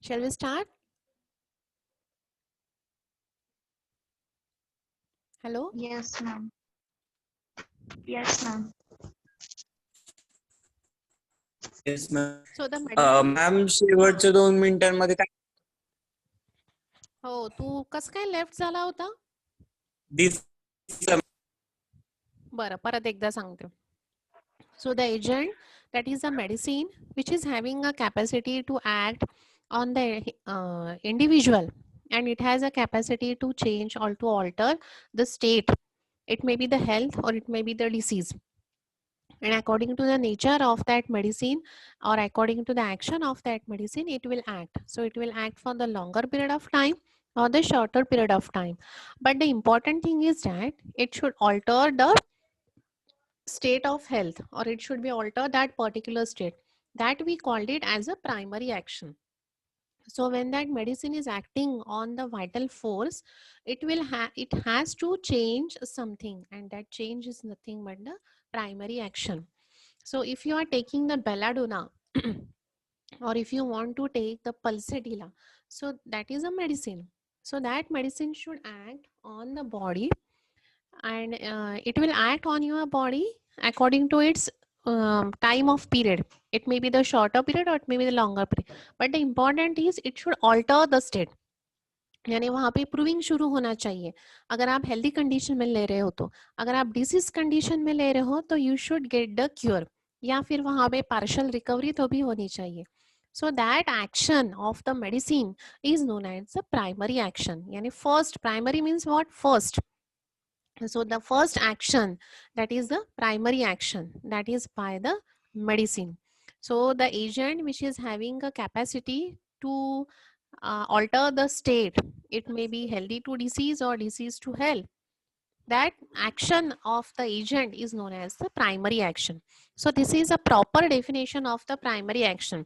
Shall we start? Hello? Yes, ma'am. Yes, ma'am. Yes ma'am. So the medicine. Ma'am शेवटच्या 2 मिनिटांमध्ये काय हो, तू कसं काय लेफ्ट झाला होता? दिसलं? बरं, परत एकदा सांगते. So the agent, that is a medicine which is having a capacity to act on the individual, and it has a capacity to change or to alter the state. It may be the health or it may be the disease. And according to the nature of that medicine or according to the action of that medicine, it will act. So it will act for the longer period of time or the shorter period of time. But the important thing is that it should alter the state of health, or it should be alter that particular state. That we called it as a primary action. So when that medicine is acting on the vital force, it has to change something, and that change is nothing but the primary action. So if you are taking the belladonna or if you want to take the pulsatilla, so that is a medicine. So that medicine should act on the body, and it will act on your body according to its time of period. It may be the shorter period or it may be the longer period, but the important is it should alter the state. यानी वहां पे proving शुरू होना चाहिए. अगर आप healthy condition में ले रहे हो तो, अगर आप डिसीज कंडीशन में ले रहे हो तो you should get the cure, या फिर वहां पे पार्शियल रिकवरी तो भी होनी चाहिए. So that action of the medicine is known as the primary action. यानी first, primary means what? First. So the first action, that is the primary action, that is by the medicine. So the agent which is having a capacity to alter the state, it may be healthy to disease or disease to health. That action of the agent is known as the primary action. So this is a proper definition of the primary action.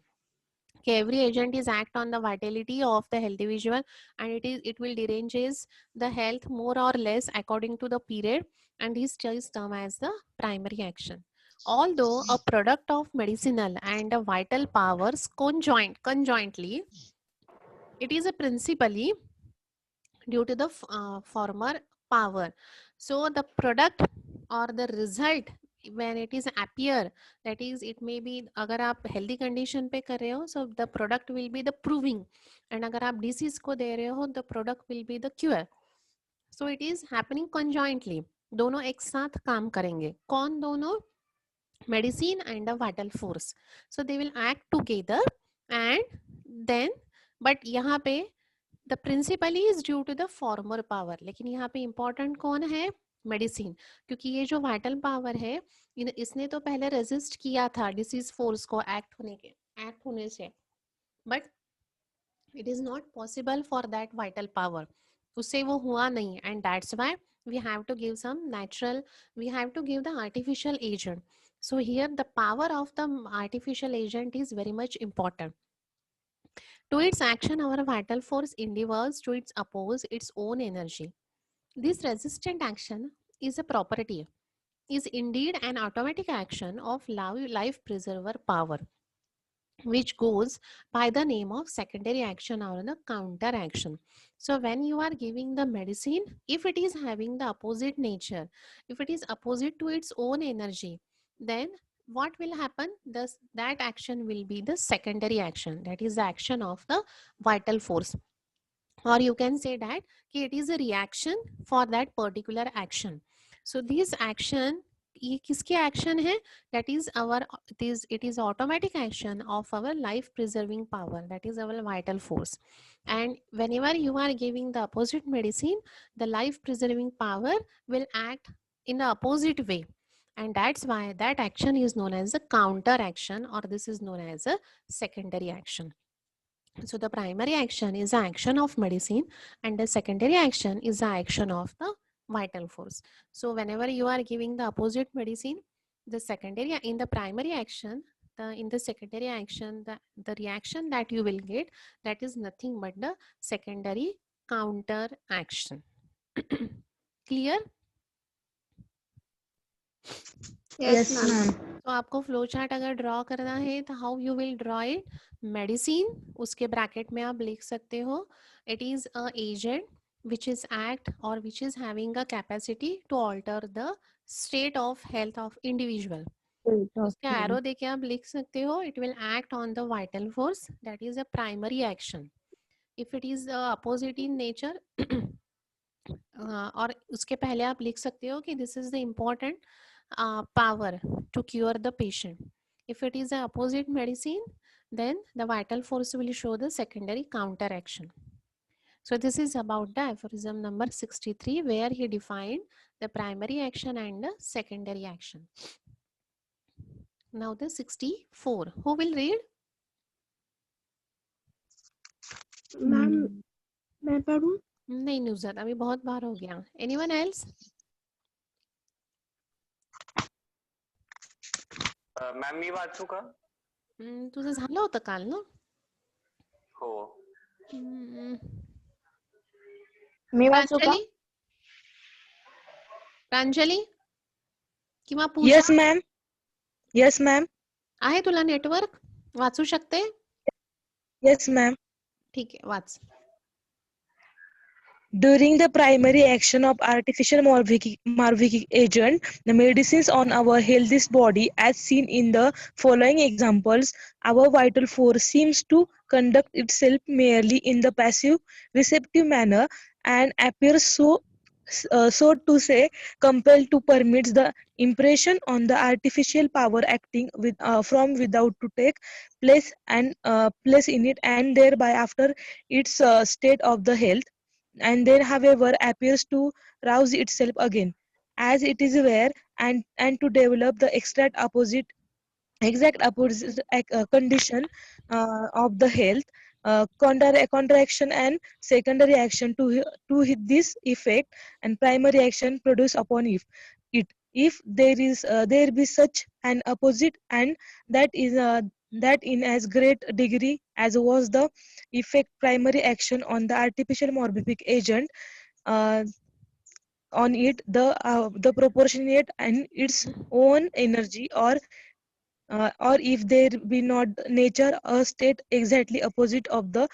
Okay, every agent is act on the vitality of the healthy visual, and it will deranges the health more or less according to the period, and this is termed as the primary action. Although a product of medicinal and a vital powers conjointly, it is a principally due to the former power. So the product or the result when it is appear, that is it may be, अगर आप healthy condition पे कर रहे हो, so the product will be the proving, and अगर आप disease को दे रहे हो, the product will be the cure. So it is happening conjointly. दोनों एक साथ काम करेंगे. कौन दोनों? Medicine and a vital force. So they will act together, and then, but यहाँ पे the principally is due to the former power. लेकिन यहाँ पे इंपॉर्टेंट कौन है? मेडिसिन. क्योंकि ये जो वाइटल पावर है, इसने तो पहले रेजिस्ट किया था डिसीज फोर्स को एक्ट होने से, but it is not possible for that vital power. उससे वो हुआ नहीं, and that's why we have to give some natural, we have to give the artificial agent. So here the power of the artificial agent is very much important. To its action, our vital force endeavors to its oppose its own energy. This resistant action is a property, is indeed an automatic action of life preserver power, which goes by the name of secondary action or the counter action. So when you are giving the medicine, if it is having the opposite nature, if it is opposite to its own energy, then what will happen? Thus, that action will be the secondary action, that is the action of the vital force. Or you can say that it is a reaction for that particular action. So this action, ये किसके action है? That is our, it is automatic action of our life preserving power, that is our vital force. And whenever you are giving the opposite medicine, the life preserving power will act in the opposite way, and that's why that action is known as a counter action, or this is known as a secondary action. So the primary action is the action of medicine, and the secondary action is the action of the vital force. So whenever you are giving the opposite medicine, the secondary, in the primary action, in the secondary action, the reaction that you will get, that is nothing but the secondary counter action. Clear? Yes, ma'am. तो आपको flow chart अगर draw करना है तो how you will draw it? Medicine, उसके bracket में आप लिख सकते हो it is a agent which is act or which is having a capacity to alter the state of health of individual. उसके एरो देके आप लिख सकते हो it will act on the vital force, that is a primary action. If it is opposite in nature और उसके पहले आप लिख सकते हो कि this is the important power to cure the patient. If it is a opposite medicine, then the vital force will show the secondary counter action. So this is about the aphorism number 63, where he defined the primary action and the secondary action. Now the 64. Who will read? Ma'am, मैं पढ़ूं? नहीं नुज़ात, अभी बहुत बार हो गया. Anyone else? Ma'am मी वाचू का? तुझं झालं होतं काल ना? हो. मी वाचू का? प्रांजली? प्रांजली किंवा पूजा? Yes, ma'am. Yes, ma'am. आहे तुला नेटवर्क? वाचू शकते? Yes, ma'am. ठीक आहे, watch. During the primary action of artificial morphic agent, the medicines on our healthy body, as seen in the following examples, our vital force seems to conduct itself merely in the passive receptive manner and appears so to say compelled to permit the impression on the artificial power acting from without to take place and place in it, and thereby after its state of the health, and then however appears to rouse itself again as it is aware, and to develop the exact opposite condition of the health, contraction and secondary action to this effect, and primary action produce upon it if there be such an opposite, and that in as great degree as was the effect primary action on the artificial morphic agent on it, the proportionate and its own energy, or if there be not nature a state exactly opposite of the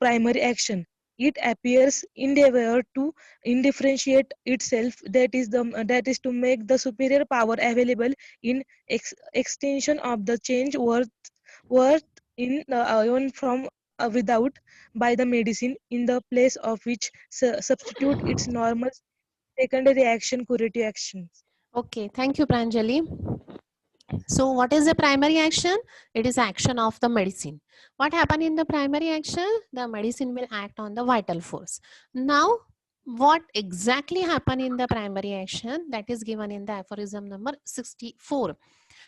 primary action, it appears endeavor to indifferentiate itself, that is to make the superior power available in extension of the change worth in on from without by the medicine, in the place of which substitute its normal secondary action curative actions. Okay, thank you, Pranjali. So what is the primary action? It is action of the medicine. What happened in the primary action? The medicine will act on the vital force. Now, what exactly happened in the primary action? That is given in the aphorism number 64.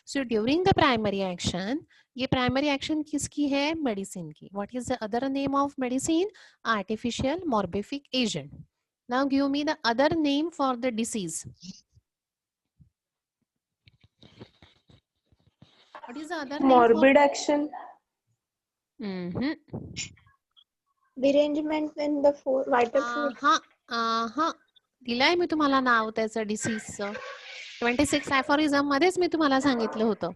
So during the primary action, ये primary action किसकी है? Medicine की. What is the other name of medicine? Artificial morphic agent. Now give me the other name for the disease. What is the other name? Morbid action. Derangement in the vital force. दिलाय मी तुम्हाला नाव त्याचं डिसीजचं. 26 aphorism मध्येच मी तुम्हाला सांगितलं होतं.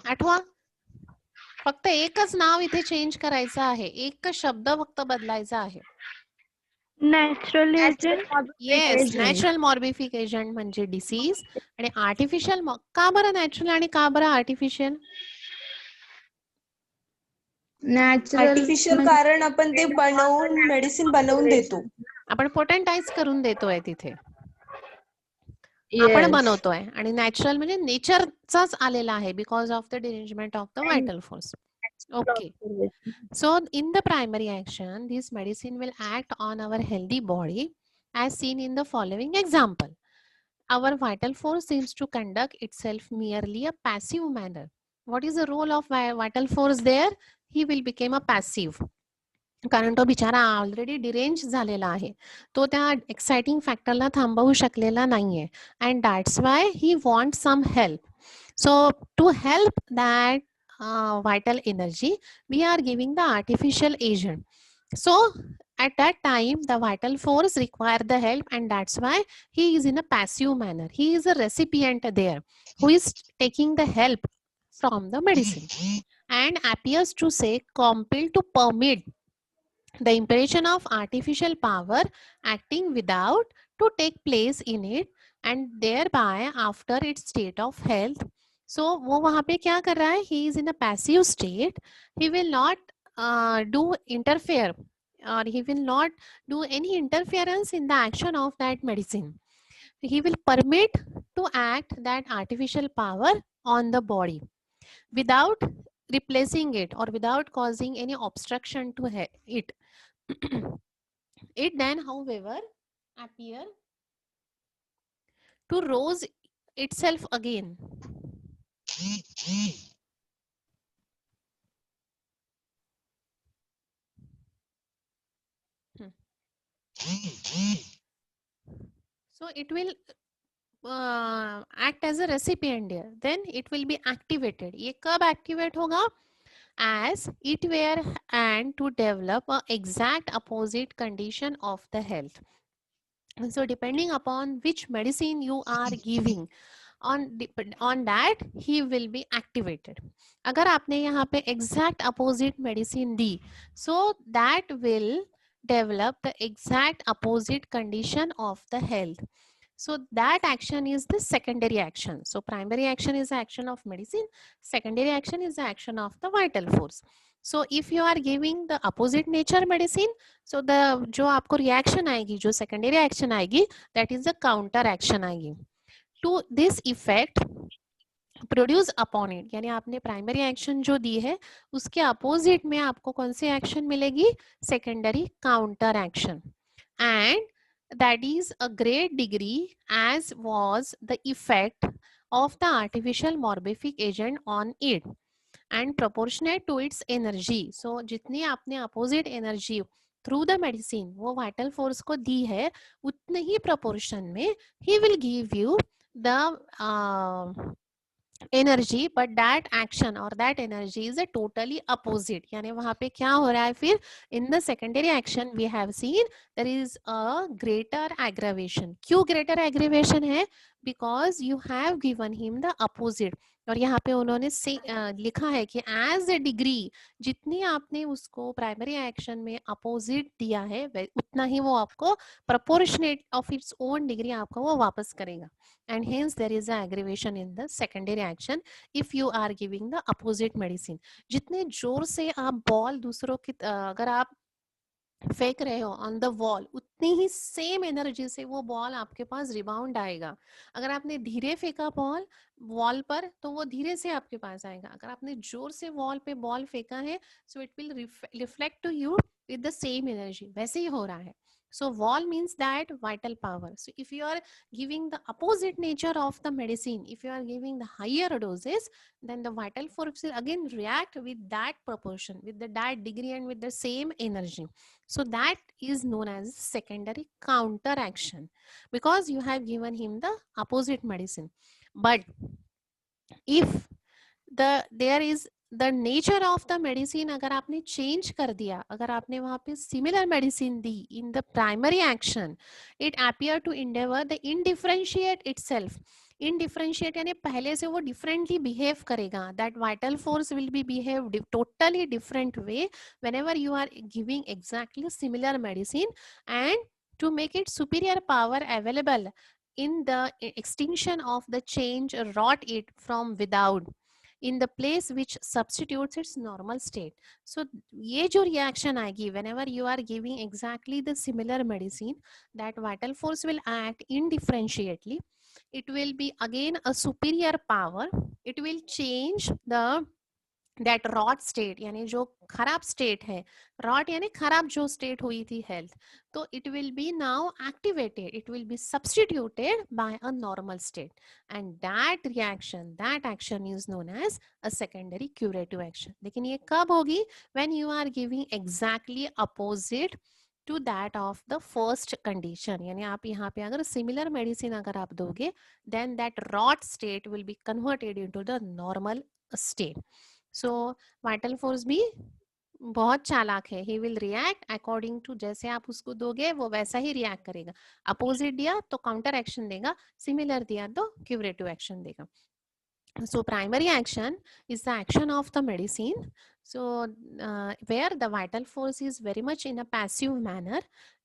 आठवा. फक्त एकच नाव इथे चेंज करायचं आहे. एकच शब्द फक्त बदलायचा आहे. Natural agent. Yes, natural morbific agent म्हणजे डिसीज, आणि आर्टिफिशियल का बरं नॅचरल आणि का बरं आर्टिफिशियल? आर्टिफिशियल कारण आपण ते बनवून मेडिसिन बनवून देतो. आपण पोटेंटाइज करून देतोय तिथे. आपण बनवतोय. आणि नॅचरल म्हणजे नेचरचाच आलेला आहे because of the derangement of the vital force. Okay, so in the primary action, this medicine will act on our healthy body as seen in the following example. Our vital force seems to conduct itself merely a passive manner. What is the role of vital force there? He will become a passive. कारण तो बिचारा already derange झालेला आहे. तो त्या exciting फॅक्टरला थांबवू शकलेला नाहीये. And that's why he want some help. So to help that vital energy, we are giving the artificial agent. So at that time the vital force require the help, and that's why he is in a passive manner. He is a recipient there who is taking the help from the medicine and appears to say compelled to permit the impression of artificial power acting without to take place in it, and thereby after its state of health. So वो वहाँ पे क्या कर रहा है? He is in a passive state. He will not do interfere, or he will not do any interference in the action of that medicine. He will permit to act that artificial power on the body without replacing it or without causing any obstruction to it. It then, however, appear to rose itself again. So it will act as a recipient here. Then it will be activated. ये कब activate होगा? As it were and to develop a exact opposite condition of the health. So depending upon which medicine you are giving, on that he will be activated. अगर आपने यहाँ पे exact opposite medicine the, so that will develop the exact opposite condition of the health. So that action is the secondary action. So primary action is the action of medicine, secondary action is the action of the vital force. So if you are giving the opposite nature medicine, so the जो आपको reaction आएगी, जो secondary action आएगी, that is the counter action आएगी. To this effect produce upon it, यानी आपने primary action जो दी है उसके अपोजिट में आपको कौन सी एक्शन मिलेगी? Secondary counter action. And that is a great degree as was the effect of the artificial morbific agent on it and proportionate to its energy. So जितनी आपने opposite energy through the medicine वो vital force को दी है, उतने ही proportion में ही will give you the energy, but that action और that energy is a totally opposite. यानी वहां पे क्या हो रहा है फिर? In the secondary action we have seen there is a greater aggravation. क्यों ग्रेटर एग्रावेशन है? Because you have given him the opposite. और यहाँ पे उन्होंने लिखा है कि एज ए डिग्री, जितनी आपने उसको प्राइमरी एक्शन में अपोजिट दिया है उतना ही वो आपको proportionate of its own degree आपको वो वापस करेगा. And hence there is an aggravation in the secondary action if you are giving the opposite medicine. जितने जोर से आप बॉल दूसरों की अगर आप फेंक रहे हो ऑन द वॉल, उतनी ही सेम एनर्जी से वो बॉल आपके पास रिबाउंड आएगा. अगर आपने धीरे फेंका बॉल वॉल पर तो वो धीरे से आपके पास आएगा. अगर आपने जोर से वॉल पे बॉल फेंका है, so it will reflect to you with the same energy. वैसे ही हो रहा है. So wall means that vital power. So if you are giving the opposite nature of the medicine, if you are giving the higher doses, then the vital force will again react with that proportion, with that degree and with the same energy. So that is known as secondary counter action because you have given him the opposite medicine. But if there is the nature of the medicine अगर आपने change कर दिया, अगर आपने वहाँ पे similar medicine the in the primary action, it appear to endeavor the indifferentiate itself. indifferentiate यानी पहले से वो differently behave करेगा. that vital force will be behave totally different way whenever you are giving exactly similar medicine, and to make it superior power available in the extinction of the change wrought it from without in the place which substitutes its normal state. So ये जो reaction आएगी whenever you are giving exactly the similar medicine, that vital force will act indifferentiately. It will be again a superior power. It will change the that rot state, यानी जो खराब state है, rot यानी खराब जो state हुई थी health, तो it will be now activated, it will be substituted by a normal state, and that reaction, that action is known as a secondary curative action. लेकिन ये कब होगी? When you are giving exactly opposite to that of the first condition. यानी आप यहाँ पे अगर similar medicine अगर आप दोगे, then that rot state will be converted into the normal state. So vital force भी बहुत चालाक है. He will react according to जैसे आप उसको दोगे वो वैसा ही रिएक्ट करेगा. अपोजिट दिया तो काउंटर एक्शन देगा, सिमिलर दिया तो क्यूरेटिव एक्शन देगा. So primary action is the action of the medicine. So where the vital force is very much in a passive manner,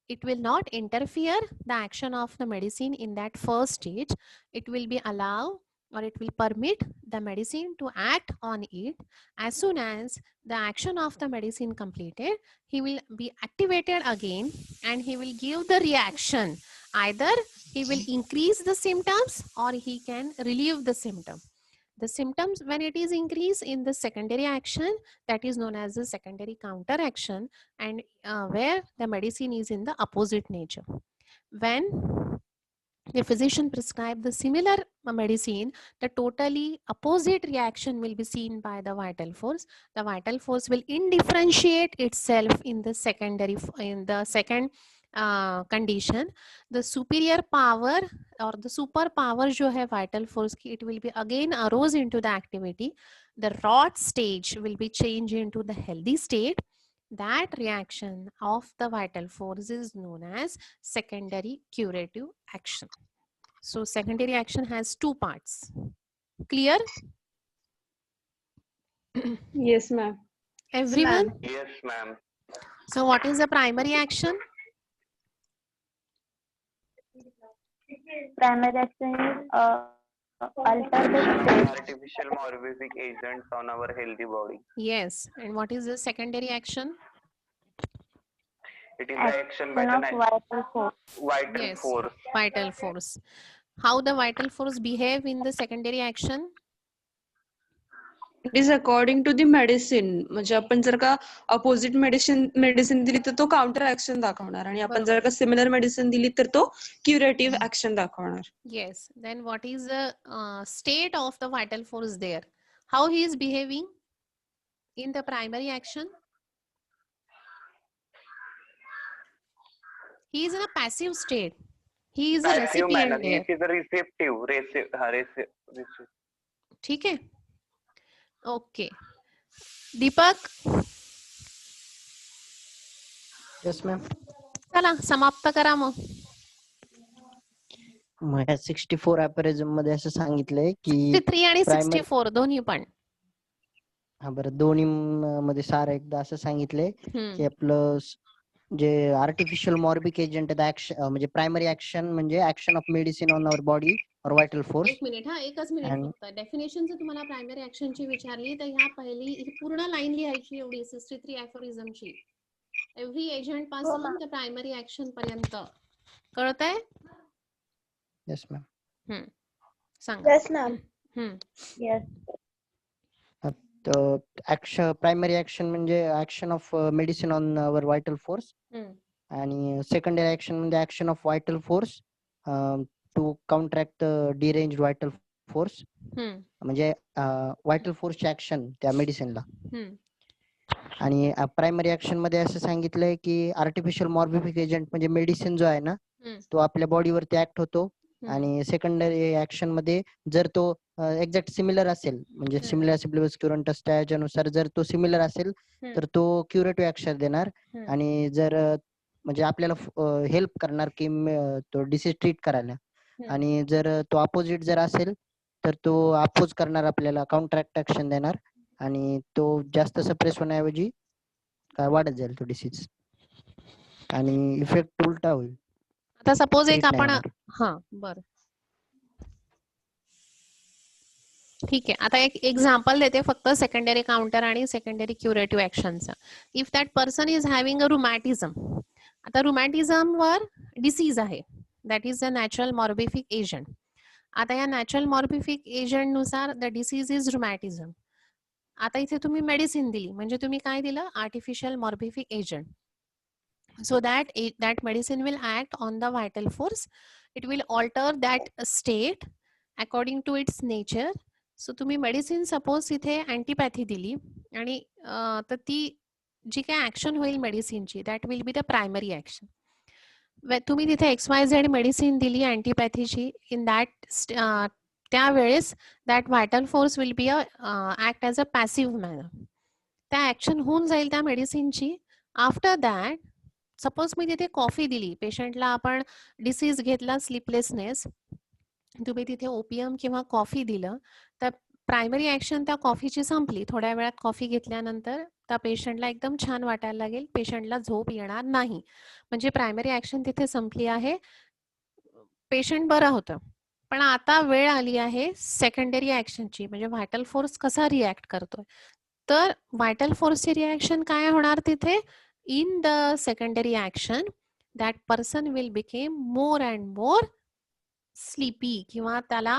it will not interfere the action of the medicine in that first stage. It will be allow or it will permit the medicine to act on it. As soon as the action of the medicine completed, he will be activated again and he will give the reaction. Either he will increase the symptoms or he can relieve the symptom. The symptoms, when it is increased in the secondary action, that is known as the secondary counter action, and where the medicine is in the opposite nature. When the physician prescribe the similar medicine, the totally opposite reaction will be seen by the vital force. The vital force will indifferentiate itself in the second condition. The superior power or the superpower जो है vital force की, it will be again arose into the activity. The rot stage will be changed into the healthy state. That reaction of the vital force is known as secondary curative action. So secondary action has two parts. Clear? Yes, ma'am. Everyone? Yes, ma'am. So what is the primary action? Primary action is alter the state. Artificial morphic agents on our healthy body. Yes. And what is the secondary action? It is the action by the Vital force. vital Yes. force. Vital force. How the vital force behave in the secondary action? It is according to the medicine. म्हणजे आपण जर का opposite medicine दिली तर तो counter action दाखवणार आणि आपण जर का सिमिलर मेडिसिन दिली तर तो क्युरेटिव्ह ऍक्शन दाखवणार. Yes. Then what is the state of the vital force there? How he is behaving in the primary action? He is in a passive state. He is a Passive manner. recipient He there. is a receptive. ठीक है. Okay. दीपक, yes ma'am. चला समाप्त करा मग. मग 64 अपॅरिझम मध्ये असं सांगितलंय की 63 आणि primary- 64 दोन्ही पण. हा बरं, दोन्ही मध्ये सार एकदा असं सांगितलंय हम्म. की आपलं जे आर्टिफिशियल मॉर्बिक एजंट म्हणजे प्रायमरी ऍक्शन म्हणजे action of medicine on our body और व्हायटल फोर्स. एक मिनिट हा, एकच मिनिट आणि- फक्त. डेफिनेशन जर तुम्हाला प्रायमरी ऍक्शनची विचारली तर ह्या पहिली ही पूर्ण लाईन लिहायची एवढी 63 अफोरिझमची. एव्हरी एजंट पासून ते प्रायमरी ऍक्शन पर्यंत. कळतंय? Yes ma'am. सांगा. Yes, ma'am. Hmm. Yes. Action primary action म्हणजे action of medicine on our vital force hmm. आणि सेकंडरी ऍक्शन म्हणजे action of vital force to counteract derange vital force. Hmm. म्हणजे vital फोर्सची action त्या मेडिसिनला. हम्म. आणि primary action मध्ये असं सांगितलंय की आर्टिफिशियल मॉर्बिफिक एजंट म्हणजे मेडिसिन जो आहे ना हम्म. तो आपल्या बॉडीवरती ऍक्ट होतो. आणि सेकंडरी ऍक्शन मध्ये जर तो एक्झॅक्ट सिमिलर असेल म्हणजे सिमिलर सिम्प्लिस क्युरंटस त्याच्यानुसार जर तो सिमिलर असेल तर तो क्युरेटिव्ह ऍक्शन देणार. आणि जर म्हणजे आपल्याला हेल्प करणार की तो डिसीज ट्रीट करायला. आणि जर तो अपोजिट जर असेल तर तो अपोज करणार, आपल्याला काउंटरॅक्ट ऍक्शन देणार आणि तो जास्त सप्रेस होण्याऐवजी काय वाढत जाईल तो डिसीज आणि इफेक्ट उलटा होईल. आता सपोज एक treat नाही आपण होणार. हा बर ठीक आहे. आता एक एक्झाम्पल देते फक्त सेकंडरी काउंटर आणि सेकंडरी क्युरेटिव्ह ऍक्शनचा. If that person is having a rheumatism. आता रुमॅटिझम वर डिसीज आहे, that is a natural morbific agent. आता या नॅचरल मॉर्बिफिक एजंट नुसार द डिसीज इज रुमॅटिझम. आता इथे तुम्ही मेडिसिन दिली म्हणजे तुम्ही काय दिलं? Artificial morbific agent. So that medicine will act on the vital force. It will alter that state according to its nature. So तुम्ही मेडिसिन सपोज इथे अँटीपॅथी दिली आणि तर ती जी काय ऍक्शन होईल मेडिसिनची that will be the primary action. तुम्ही तिथे XYZ मेडिसिन दिली अँटीपॅथीची इन दॅट त्यावेळेस that vital force will be act as a passive manner. त्या ऍक्शन होऊन जाईल त्या मेडिसिनची. आफ्टर दॅट सपोज मी तिथे कॉफी दिली पेशंटला, आपण डिसीज घेतला स्लीपलेसनेस, तुम्ही तिथे ओपियम किंवा कॉफी दिलं, तर प्रायमरी ऍक्शन त्या कॉफीची संपली. थोड्या वेळात कॉफी घेतल्यानंतर त्या पेशंटला एकदम छान वाटायला लागेल, पेशंटला झोप येणार नाही. म्हणजे प्रायमरी ऍक्शन तिथे संपली आहे, पेशंट बरं होतं. पण आता वेळ आली आहे सेकंडरी ऍक्शनची, म्हणजे व्हायटल फोर्स कसा रिॲक्ट करतोय. तर व्हायटल फोर्सची रिॲक्शन काय होणार तिथे? In the secondary action that person will became more and more sleepy, किंवा त्याला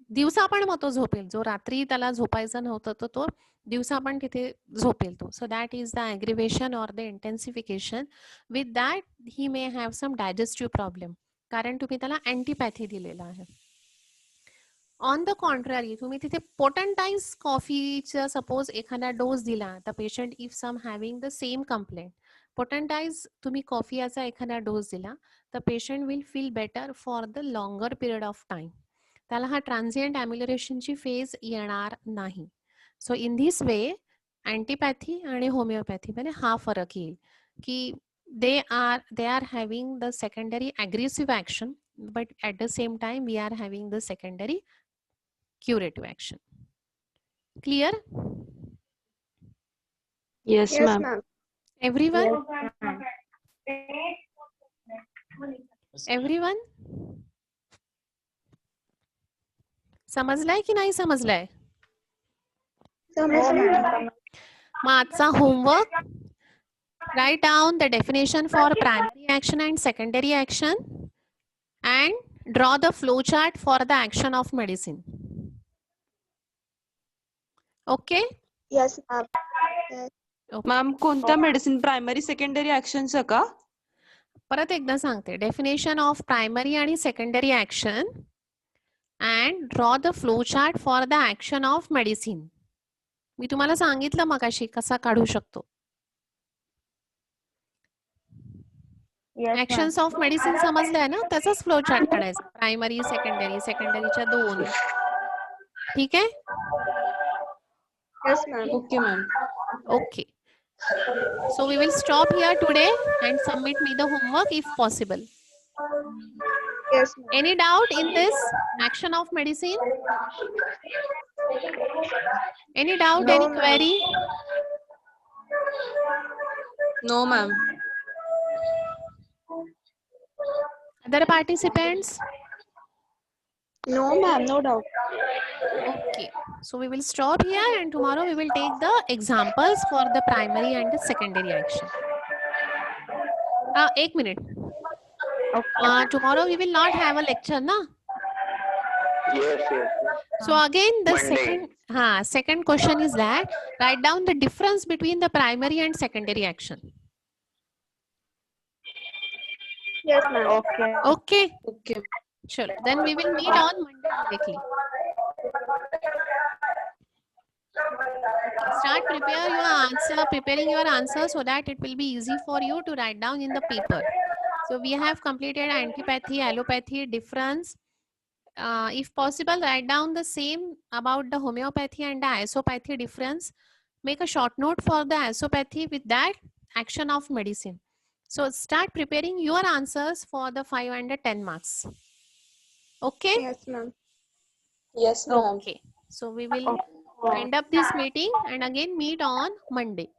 दिवसा पण मग तो झोपेल. जो रात्री त्याला झोपायचं नव्हतं तर तो दिवसा पण तिथे झोपेल तो. So that is the aggravation or the intensification. With that he may have some digestive problem, कारण तुम्ही त्याला अँटीपॅथी दिलेला आहे. ऑन द कॉन्ट्ररी तुम्ही तिथे पोटंटाइज कॉफीचा सपोज एखादा डोस दिला, तर patient if some having the same complaint, potentize तुम्ही कॉफी याचा एखादा डोस दिला, तर patient will feel better for the longer period of time. त्याला हा ट्रान्झिएंट ॲम्युलरेशनची फेज येणार नाही. सो इन धिस वे अँटीपॅथी आणि होमिओपॅथीमध्ये हा फरक येईल की they are having the secondary aggressive action, but at the same time we are having the secondary curative action. Clear? Yes, ma'am. Everyone? Everyone? समजलाय की नाही समजलाय? मग आजचा homework, write down the definition for primary action and secondary action and draw the flow chart for the action of medicine. Okay? Yes, ma'am. Ma'am कोणत्या medicine, primary secondary ऍक्शनचं का? परत एकदा सांगते, definition of primary आणि secondary action and draw the flow chart for the action of medicine. मी तुम्हाला सांगितलं मगाशी कसा काढू शकतो. ऍक्शन्स ऑफ मेडिसिन समजलंय ना, त्याचाच फ्लो चार्ट काढायचा. प्रायमरी सेकंडरी, सेकंडरीच्या 2. ठीक आहे? Yes, ma'am. Okay ma'am. Okay. So we will stop here today and submit me the homework if possible. Yes, ma'am. Any doubt in this action of medicine? Any doubt, No, any ma'am. query? No ma'am. Other participants? No, ma'am. No doubt. Okay. So we will stop here and tomorrow we will take the examples for the primary and the secondary action. 1 minute. Tomorrow we will not have a lecture, na? Yes. So again the Monday. second question is that write down the difference between the primary and secondary action. Yes, ma'am. Okay. Okay. Okay. Sure. Then we will meet on Monday directly. Start preparing your answer so that it will be easy for you to write down in the paper. So we have completed antipathy, allopathy, difference. If possible, write down the same about the homeopathy and the isopathy difference. Make a short note for the isopathy with that action of medicine. So start preparing your answers for the 5 and the 10 marks. Okay? Yes, ma'am. Yes, ma'am. Okay. So we will end up this meeting and again meet on Monday.